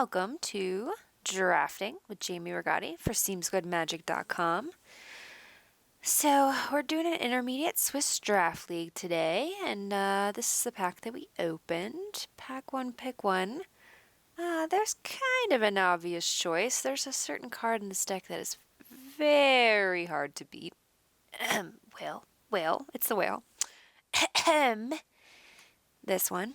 Welcome to Drafting with Jamie Rigatti for SeemsGoodMagic.com. So, we're doing an intermediate Swiss draft league today, and this is the pack that we opened. Pack one, pick one. There's kind of an obvious choice. There's a certain card in this deck that is very hard to beat. Whale. It's the whale. This one.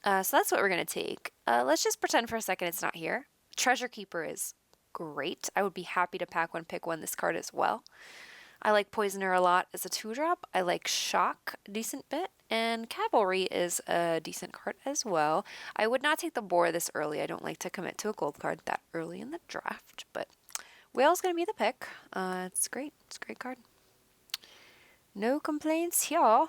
So that's what we're going to take. Let's just pretend for a second it's not here. Treasure Keeper is great. I would be happy to pack one, pick one this card as well. I like Poisoner a lot as a 2-drop. I like Shock a decent bit. And Cavalry is a decent card as well. I would not take the Boar this early. I don't like to commit to a gold card that early in the draft. But Whale's going to be the pick. It's great. It's a great card. No complaints, y'all.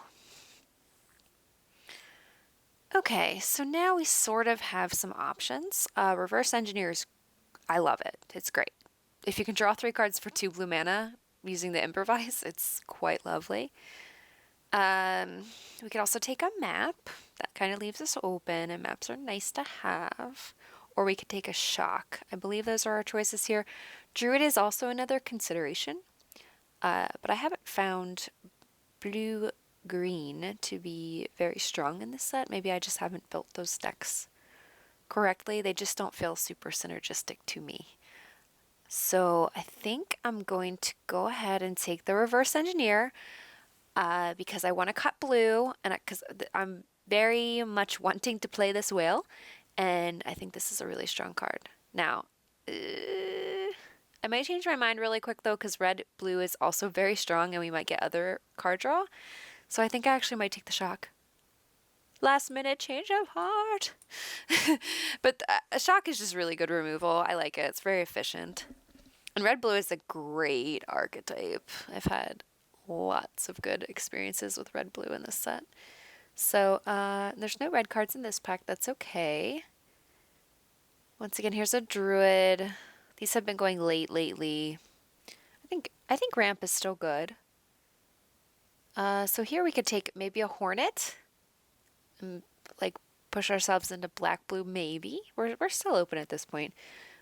Okay, so now we sort of have some options. Reverse Engineers, I love it. It's great. If you can draw 3 cards for 2 blue mana using the Improvise, it's quite lovely. We could also take a map. That kind of leaves us open, and maps are nice to have. Or we could take a Shock. I believe those are our choices here. Druid is also another consideration, but I haven't found blue-green to be very strong in this set. Maybe I just haven't built those decks correctly. They just don't feel super synergistic to me. So I think I'm going to go ahead and take the Reverse Engineer because I want to cut blue, and because I'm very much wanting to play this whale, and I think this is a really strong card. Now, I might change my mind really quick though, because red-blue is also very strong, and we might get other card draw. So I think I actually might take the Shock. Last minute change of heart. But a Shock is just really good removal. I like it. It's very efficient. And red-blue is a great archetype. I've had lots of good experiences with red-blue in this set. So there's no red cards in this pack. That's okay. Once again, here's a Druid. These have been going late lately. I think Ramp is still good. So here we could take maybe a Hornet and like push ourselves into black-blue maybe. We're still open at this point.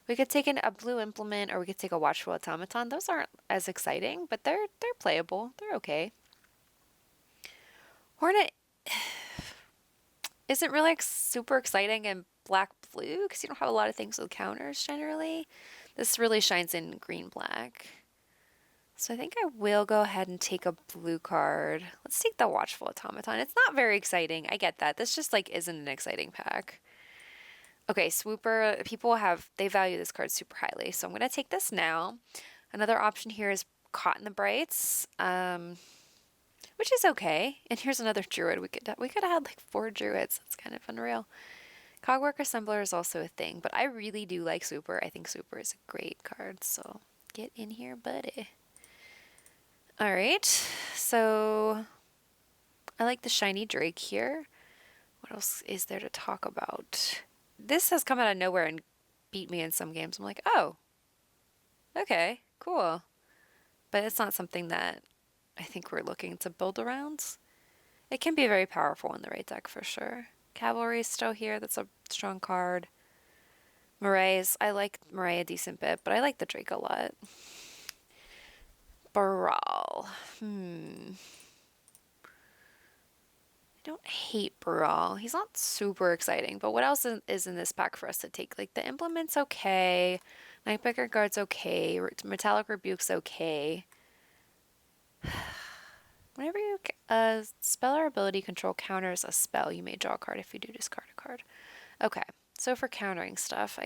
We could take a blue Implement, or we could take a Watchful Automaton. Those aren't as exciting, but they're playable. They're okay. Hornet isn't really super exciting in black-blue because you don't have a lot of things with counters generally. This really shines in green-black. So I think I will go ahead and take a blue card. Let's take the Watchful Automaton. It's not very exciting. I get that. This just like isn't an exciting pack. Okay, Swooper, they value this card super highly. So I'm going to take this now. Another option here is Caught in the Brights, which is okay. And here's another Druid. We could have had like 4 Druids. That's kind of unreal. Cogwork Assembler is also a thing, but I really do like Swooper. I think Swooper is a great card, so get in here, buddy. All right, so I like the Shiny Drake here. What else is there to talk about? This has come out of nowhere and beat me in some games. I'm like, oh, okay, cool. But it's not something that I think we're looking to build around. It can be very powerful in the right deck for sure. Cavalry is still here. That's a strong card. I like Murray a decent bit, but I like the Drake a lot. Baral. I don't hate Baral. He's not super exciting, but what else is in this pack for us to take? Like the Implement's okay. Nightbreaker Guard's okay. Metallic Rebuke's okay. Whenever you spell or ability control counters a spell, you may draw a card. If you do, discard a card. Okay, so for countering stuff,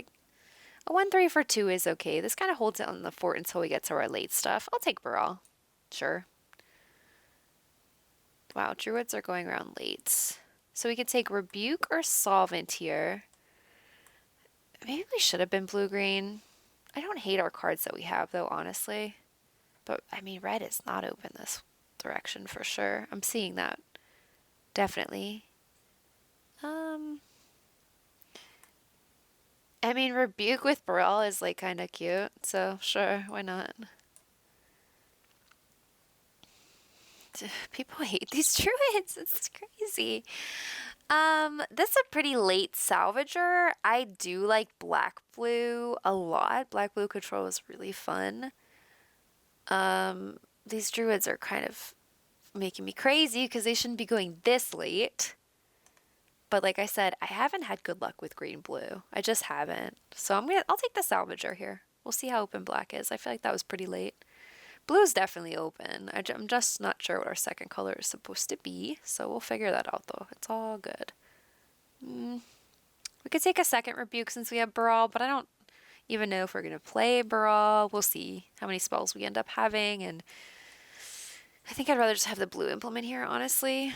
a 1/3 for 2 is okay. This kind of holds it on the fort until we get to our late stuff. I'll take Baral. Sure. Wow, Druids are going around late. So we could take Rebuke or Solvent here. Maybe we should have been blue-green. I don't hate our cards that we have, though, honestly. But, I mean, red is not open this direction for sure. I'm seeing that. Definitely. I mean, Rebuke with Baral is, like, kind of cute. So, sure, why not? People hate these Druids. It's crazy. This is a pretty late salvager. I do like black blue a lot. Black blue control is really fun. These druids are kind of making me crazy because they shouldn't be going this late. But like I said, I haven't had good luck with green blue. I just haven't. So I'll take the salvager here. We'll see how open black is. I feel like that was pretty late. Blue's definitely open. I'm just not sure what our second color is supposed to be. So we'll figure that out though. It's all good. We could take a second rebuke since we have Baral, but I don't even know if we're going to play Baral. We'll see how many spells we end up having. And I think I'd rather just have the blue implement here, honestly.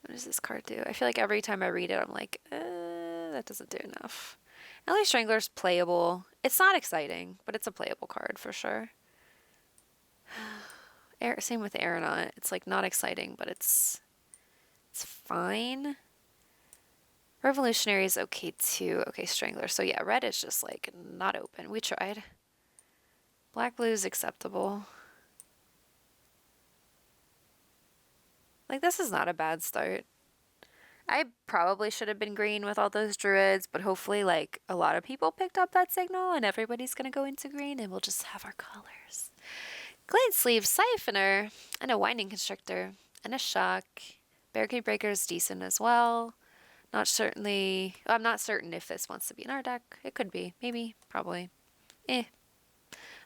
What does this card do? I feel like every time I read it, I'm like, that doesn't do enough. Ally Strangler's playable. It's not exciting, but it's a playable card for sure. Same with Aeronaut. It's like not exciting, but it's fine. Revolutionary is okay too. Okay, Strangler. So yeah, red is just like not open. We tried. Black blue is acceptable. Like this is not a bad start. I probably should have been green with all those druids, but hopefully like a lot of people picked up that signal and everybody's gonna go into green and we'll just have our colors. Glade Sleeve, Siphoner, and a Winding Constrictor, and a Shock. Barricade Breaker is decent as well. I'm not certain if this wants to be in our deck. It could be, maybe, probably. I'm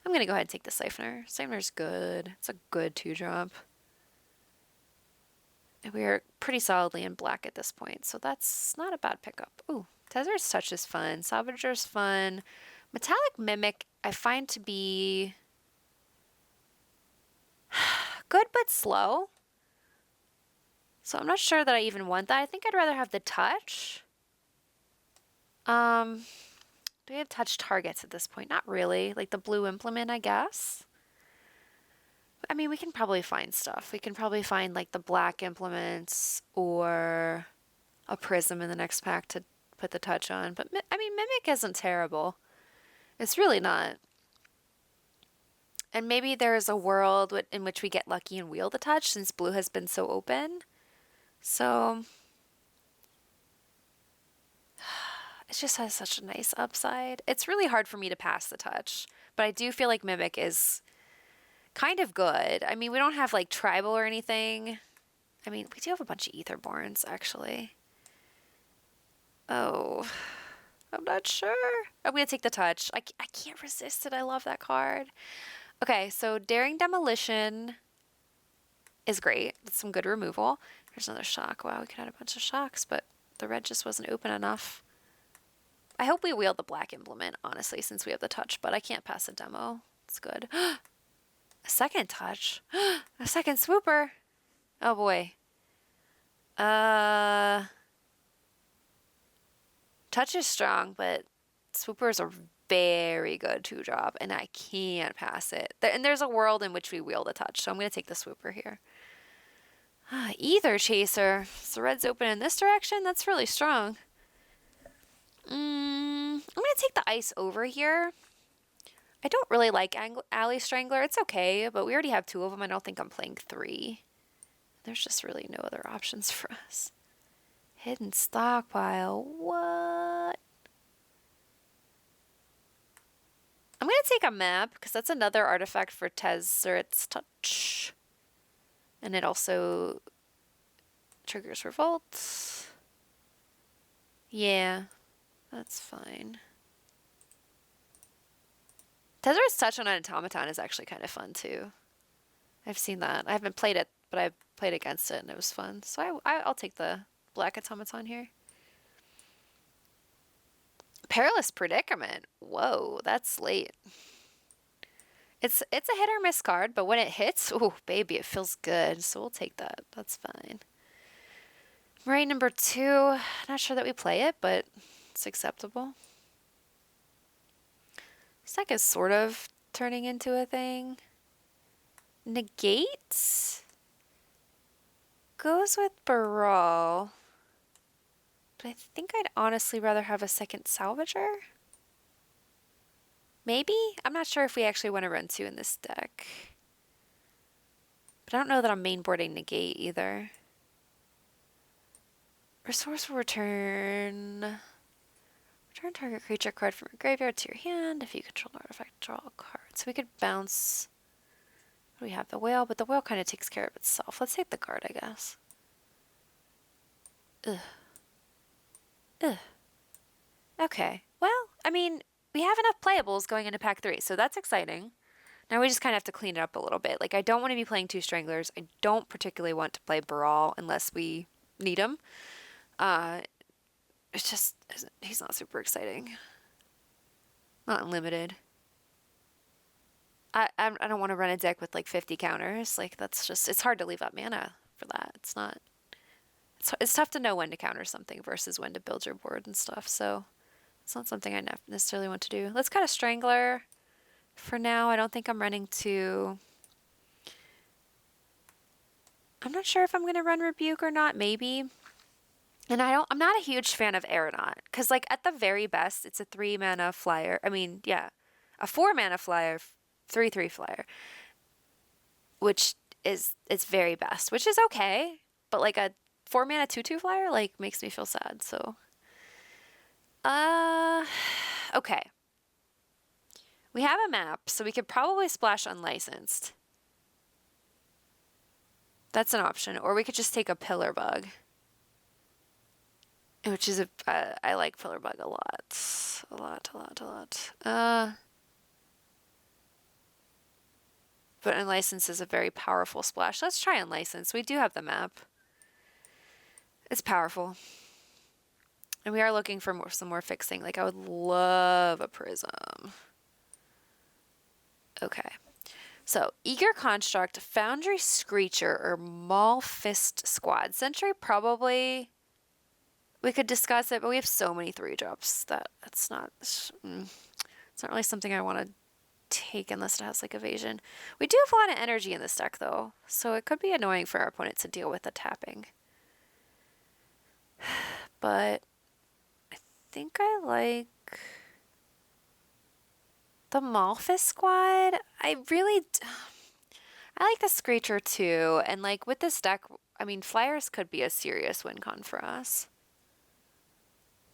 gonna go ahead and take the Siphoner. Siphoner's good. It's a good 2-drop. We are pretty solidly in black at this point, so that's not a bad pickup. Ooh, Tezzer's Touch is fun. Salvager's fun. Metallic Mimic I find to be good but slow. So I'm not sure that I even want that. I think I'd rather have the touch. Do we have touch targets at this point? Not really. Like the blue implement, I guess. I mean, we can probably find stuff. We can probably find like the black implements or a prism in the next pack to put the touch on. But I mean, Mimic isn't terrible. It's really not. And maybe there's a world in which we get lucky and wheel the touch since blue has been so open. So it just has such a nice upside. It's really hard for me to pass the touch, but I do feel like Mimic is kind of good. I mean, we don't have like tribal or anything. I mean, we do have a bunch of Etherborns actually. Oh, I'm not sure. I'm gonna take the touch. I can't resist it. I love that card. Okay, so Daring Demolition is great. That's some good removal. Here's another shock. Wow, we could add a bunch of shocks, but the red just wasn't open enough. I hope we wield the black implement, honestly, since we have the touch, but I can't pass a demo. It's good. A second touch. A second swooper. Oh boy. Touch is strong, but swoopers are very good 2-drop, and I can't pass it. And there's a world in which we wield a touch, so I'm going to take the swooper here. Aether Chaser. So red's open in this direction? That's really strong. I'm going to take the ice over here. I don't really like Ally Strangler. It's okay, but we already have 2 of them. I don't think I'm playing 3. There's just really no other options for us. Hidden Stockpile. What? I'm going to take a map because that's another artifact for Tezzer's Touch. And it also triggers Revolt. Yeah, that's fine. Tezzer's Touch on an automaton is actually kind of fun too. I've seen that. I haven't played it, but I've played against it and it was fun. So I'll take the black automaton here. Perilous Predicament. Whoa, that's late. It's a hit or miss card, but when it hits, oh baby, it feels good. So we'll take that. That's fine. Marine number 2. Not sure that we play it, but it's acceptable. This deck is sort of turning into a thing. Negate goes with Baral, but I think I'd honestly rather have a second Salvager. Maybe? I'm not sure if we actually want to run 2 in this deck. But I don't know that I'm mainboarding Negate either. Resource will return. Return target creature card from your graveyard to your hand. If you control an artifact, draw a card. So we could bounce. We have the whale, but the whale kind of takes care of itself. Let's take the guard, I guess. Ugh. Ugh. Okay. Well, I mean, we have enough playables going into pack 3, so that's exciting. Now we just kind of have to clean it up a little bit. Like, I don't want to be playing 2 Stranglers. I don't particularly want to play Baral unless we need him. It's just, he's not super exciting. Not unlimited. I don't want to run a deck with like 50 counters. Like, that's just, it's hard to leave up mana for that. It's not, it's tough to know when to counter something versus when to build your board and stuff. So it's not something I necessarily want to do. Let's cut a Strangler for now. I don't think I'm running to, I'm not sure if I'm going to run Rebuke or not, maybe. And I'm not a huge fan of Aeronaut, because like at the very best, it's a 3 mana flyer. I mean, yeah, a 4 mana flyer, 3/3 flyer, which is its very best, which is okay. But like a 4 mana 2/2 flyer like makes me feel sad. So, okay. We have a map, so we could probably splash Unlicensed. That's an option, or we could just take a Pillar Bug. Which is I like Pillar Bug a lot. A lot. But Unlicensed is a very powerful splash. Let's try Unlicensed. We do have the map. It's powerful. And we are looking for some more fixing. Like, I would love a Prism. Okay. So, Eager Construct, Foundry Screecher, or Maul Fist Squad. Sentry probably... We could discuss it, but we have so many 3-drops that it's not really something I want to take unless it has like evasion. We do have a lot of energy in this deck though, so it could be annoying for our opponent to deal with the tapping. But I think I like the Malphus squad. I like the Screecher too, and like with this deck, I mean, flyers could be a serious win con for us.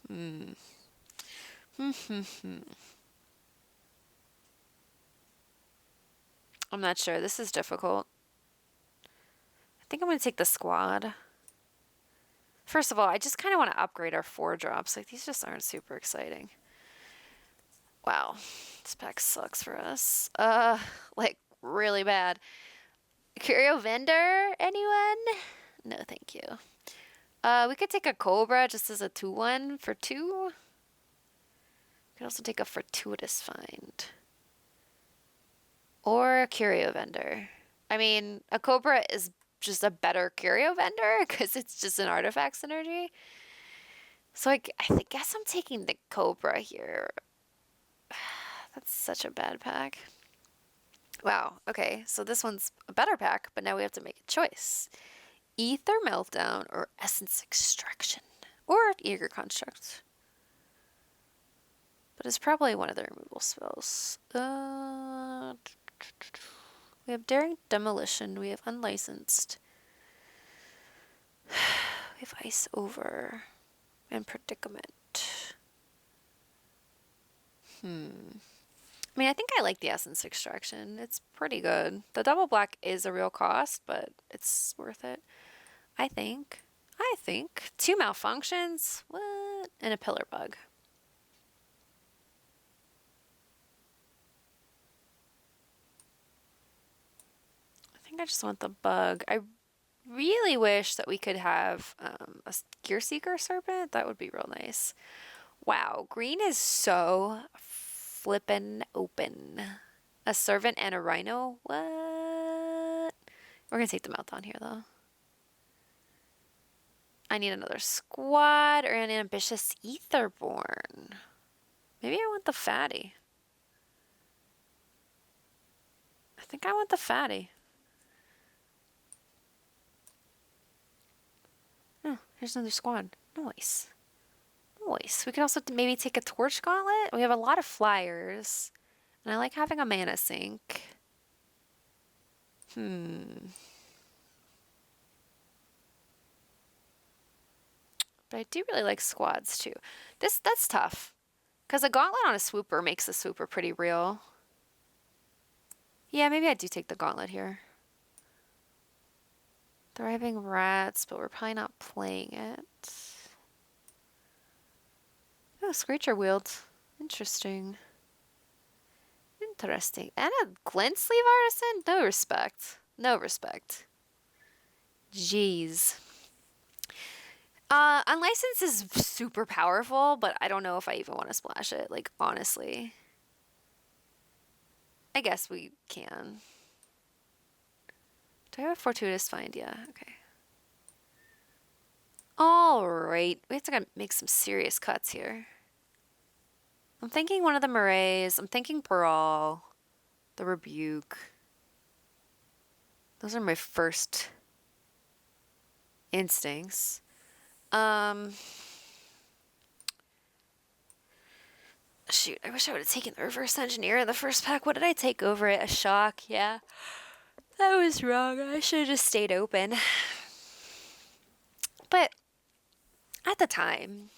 I'm not sure. This is difficult. I think I'm going to take the squad. First of all, I just kind of want to upgrade our 4-drops. Like, these just aren't super exciting. Wow. This pack sucks for us. Like, really bad. Curio Vendor? Anyone? No, thank you. We could take a Cobra just as a 2/1 for 2. We could also take a Fortuitous Find. Or a Curio Vendor. I mean, a Cobra is just a better Curio Vendor because it's just an artifact synergy. So I guess I'm taking the Cobra here. That's such a bad pack. Wow, okay, so this one's a better pack, but now we have to make a choice. Aether Meltdown or Essence Extraction or Eager Construct. But it's probably one of the removal spells. We have Daring Demolition. We have Unlicensed. We have Ice Over and Predicament. I mean, I think I like the Essence Extraction. It's pretty good. The double black is a real cost, but it's worth it. I think. 2 Malfunctions? What? And a Pillar Bug. I think I just want the bug. I really wish that we could have a Gear Seeker Serpent. That would be real nice. Wow, green is so flippin' open. A Servant and a Rhino? What? We're going to take the Meltdown here, though. I need another squad or an ambitious Aetherborn. Maybe I want the fatty. I think I want the fatty. Oh, here's another squad. Nice. Nice. We could also maybe take a Torch Gauntlet. We have a lot of flyers. And I like having a mana sink. But I do really like squads too. That's tough. Because a gauntlet on a swooper makes the swooper pretty real. Yeah, maybe I do take the gauntlet here. Thriving rats, but we're probably not playing it. Oh, Screecher wield. Interesting. Interesting. And a glint sleeve artisan? No respect. No respect. Jeez. Unlicensed is super powerful, but I don't know if I even want to splash it, like, honestly. I guess we can. Do I have a fortuitous find? Yeah, okay. Alright, we have to make some serious cuts here. I'm thinking one of the Marays. I'm thinking Brawl. The Rebuke. Those are my first instincts. Shoot, I wish I would have taken the Reverse Engineer in the first pack. What did I take over it? A Shock, yeah. That was wrong. I should have just stayed open. But at the time,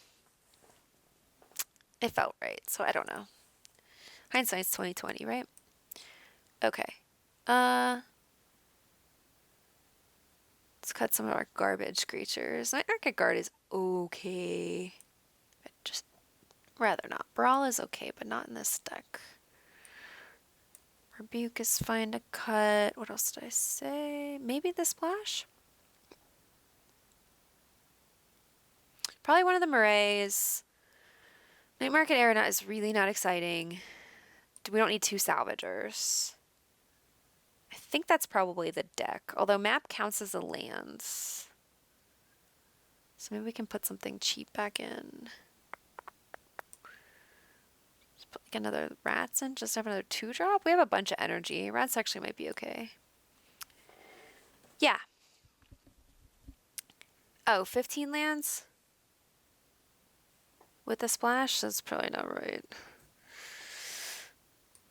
it felt right, so I don't know. Hindsight's 2020, right? Okay. Let's cut some of our garbage creatures. My Arctic Guard is okay. But just rather not. Brawl is okay, but not in this deck. Rebuke is fine to cut. What else did I say? Maybe the Splash? Probably one of the Marays. Night Market Aeronaut is really not exciting. We don't need two Salvagers. I think that's probably the deck. Although map counts as a lands. So maybe we can put something cheap back in. Just put like another rats in. Just have another 2-drop. We have a bunch of energy. Rats actually might be okay. Yeah. Oh, 15 lands? With a splash? That's probably not right.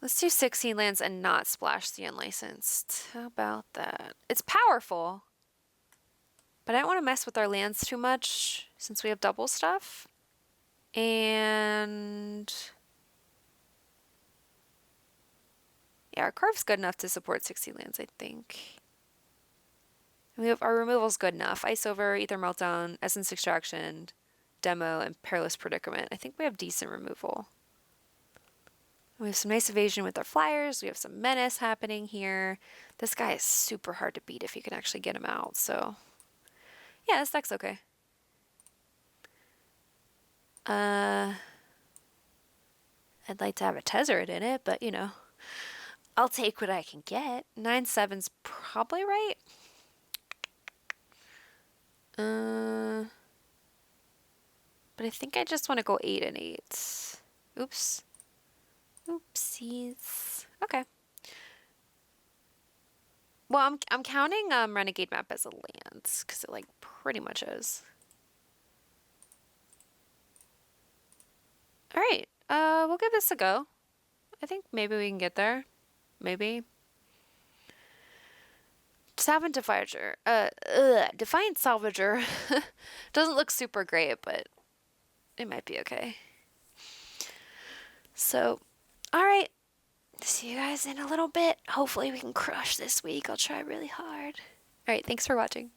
Let's do 16 lands and not splash the unlicensed. How about that? It's powerful. But I don't want to mess with our lands too much since we have double stuff. And yeah, our carve's good enough to support 60 lands, I think. We have our removal's good enough. Ice Over, Aether Meltdown, Essence Extraction, Demo, and Perilous Predicament. I think we have decent removal. We have some nice evasion with our flyers. We have some menace happening here. This guy is super hard to beat if you can actually get him out. So yeah, this deck's okay. I'd like to have a Tezzeret in it, but you know, I'll take what I can get. 9/7's probably right. But I think I just want to go 8 and 8. Oops. Oopsies. Okay. Well, I'm counting Renegade Map as a land because it like pretty much is. All right. We'll give this a go. I think maybe we can get there. Maybe. Defiant Salvager. Defiant Salvager doesn't look super great, but it might be okay. So, all right. See you guys in a little bit. Hopefully we can crush this week. I'll try really hard. All right. Thanks for watching.